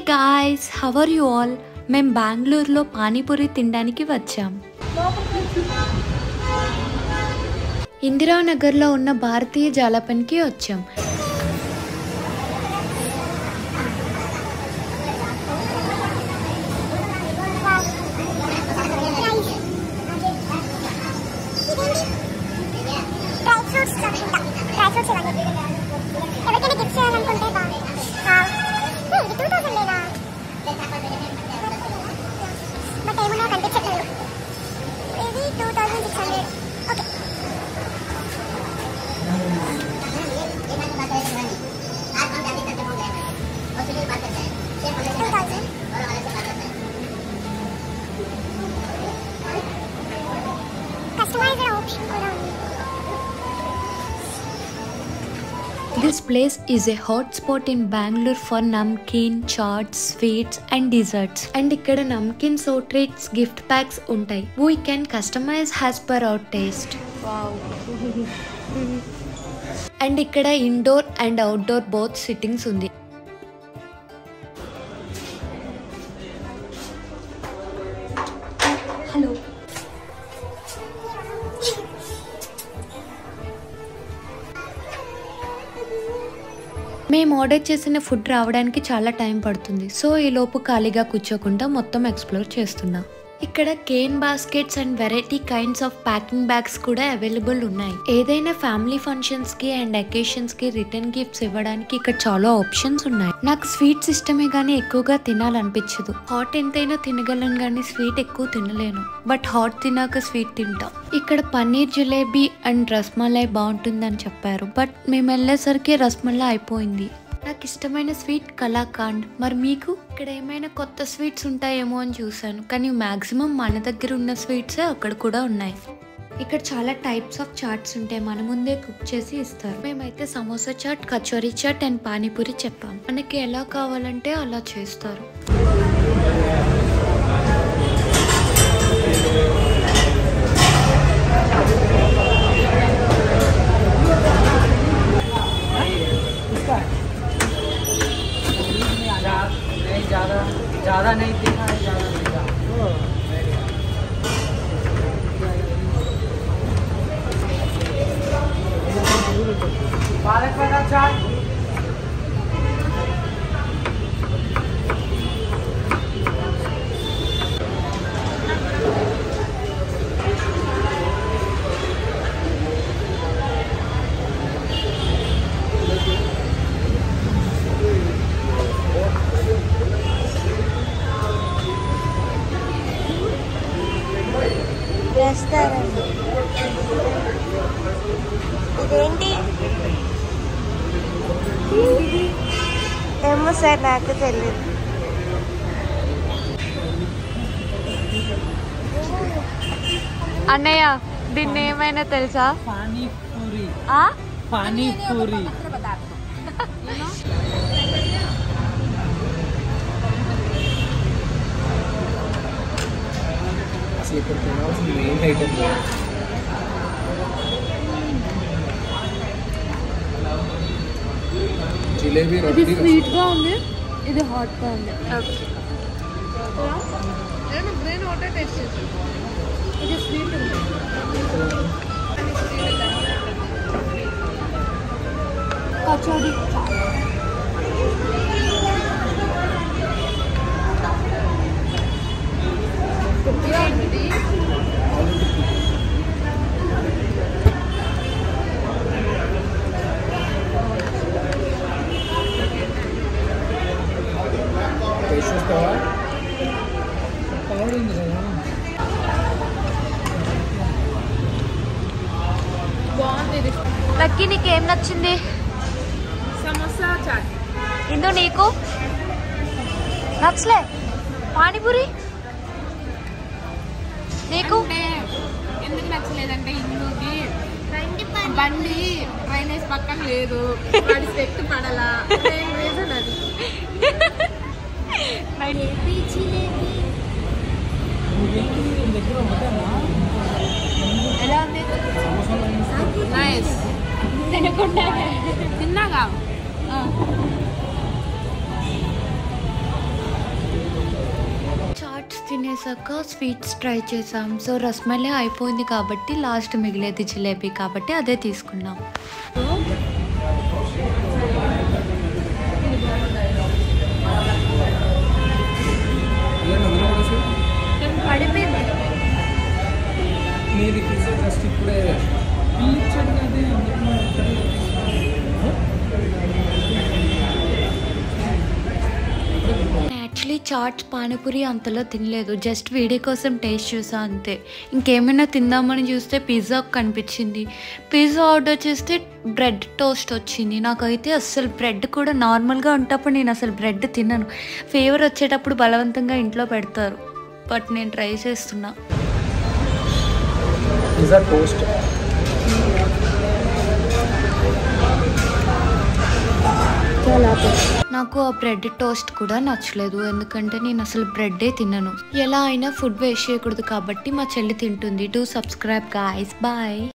guys, how are you all? మేము బెంగళూరులో పానీపూరి తినడానికి వచ్చాం. ఇందిరానగర్లో ఉన్న భారతీయ జాలపన్కి వచ్చాం. This place is a hot spot in Bangalore for namkeen, chaats, sweets and desserts. And ikkada namkeen so treats gift packs untai. We can customize as per our taste. Wow. And ikkada indoor and outdoor both sittings undi. Hello. మేము order చేసిన food రావడానికి చాలా time పడుతుంది. So ఈ లోపు ఖాళీగా కూర్చోకుండా మొత్తం ఎక్స్ప్లోర్ చేస్తున్నాం. ఇక్కడ cane baskets and variety kinds of packing bags కూడా అవైలబుల్ ఉన్నాయి. ఏదైనా ఫ్యామిలీ ఫంక్షన్స్ కి అండ్ అకేషన్స్ కి రిటర్న్ గిఫ్ట్స్ ఇవ్వడానికి ఇక్కడ చాలా ఆప్షన్స్ ఉన్నాయి. నాకు స్వీట్స్ ఇష్టమే గానీ ఎక్కువగా తినాలనిపించదు. హాట్ ఎంతైనా తినగలను గానీ స్వీట్ ఎక్కువ తినలేను. బట్ హాట్ తినాక స్వీట్ తింటా. ఇక్కడ పన్నీర్ జిలేబీ అండ్ రస్మలై బాగుంటుందని చెప్పారు. బట్ మేము వెళ్ళేసరికి రస్మలై అయిపోయింది. నాకు ఇష్టమైన స్వీట్ కలాకాండ్. మరి మీకు ఇక్కడ ఏమైనా కొత్త స్వీట్స్ ఉంటాయేమో అని చూసాను, కానీ మాక్సిమం మన దగ్గర ఉన్న స్వీట్సే అక్కడ కూడా ఉన్నాయి. ఇక్కడ చాలా టైప్స్ ఆఫ్ చాట్స్ ఉంటాయి, మన ముందే కుక్ చేసి ఇస్తారు. మేమైతే సమోసా చాట్, కచోరీ చాట్ అండ్ పానీపూరి చెప్పాం. మనకి ఎలా కావాలంటే అలా చేస్తారు. ज़्यादा नहीं देखा है, ज़्यादा देखा पालक वाला चाट ఇదేంటి ఏమో సార్, నాకు తెలియదు. అన్నయ్య దీన్ని ఏమైనా తెలుసా? పానీపూరి. పానీపూరి. Main item jalebi. ఇది స్వీట్ గా ఉంది, ఇది హాట్ గా ఉంది. ఇది స్వీట్ ఉంది. కచోరీ లక్కీ, నీకేం నచ్చింది? సమోసా చాట్. ఇందు నీకు నచ్చలే? పానీపూరి నీకు ఎందుకు నచ్చలేదంటే ఇందుకి బండి డ్రైనేజ్ పక్కన లేదు, వాడి సెట్ పడలా, రీజన్ అది. ఎలా ఉంది? నైస్. తిన్నాగా చాట్స్ తినేసాక స్వీట్స్ ట్రై చేసాం. సో రస్మలై అయిపోయింది కాబట్టి లాస్ట్ మిగిలేది జిలేబీ కాబట్టి అదే తీసుకున్నాం. యాక్చువల్లీ చాట్స్ పానీపూరి అంతలో తినలేదు, జస్ట్ వీడియో కోసం టేస్ట్ చూసా అంతే. ఇంకేమైనా తిందామని చూస్తే పిజ్జా కనిపించింది. పిజ్జా ఆర్డర్ చేస్తే బ్రెడ్ టోస్ట్ వచ్చింది. నాకైతే అస్సలు బ్రెడ్ కూడా నార్మల్గా ఉంటప్పుడు నేను అసలు బ్రెడ్ తినను. ఫీవర్ వచ్చేటప్పుడు బలవంతంగా ఇంట్లో పెడతారు, బట్ నేను ట్రై చేస్తున్నా. నాకు ఆ బ్రెడ్ టోస్ట్ కూడా నచ్చలేదు, ఎందుకంటే నేను అసలు బ్రెడ్డే తినను. ఎలా అయినా ఫుడ్ వేస్ట్ చేయకూడదు కాబట్టి మా చెల్లి తింటుంది. Do subscribe guys, bye.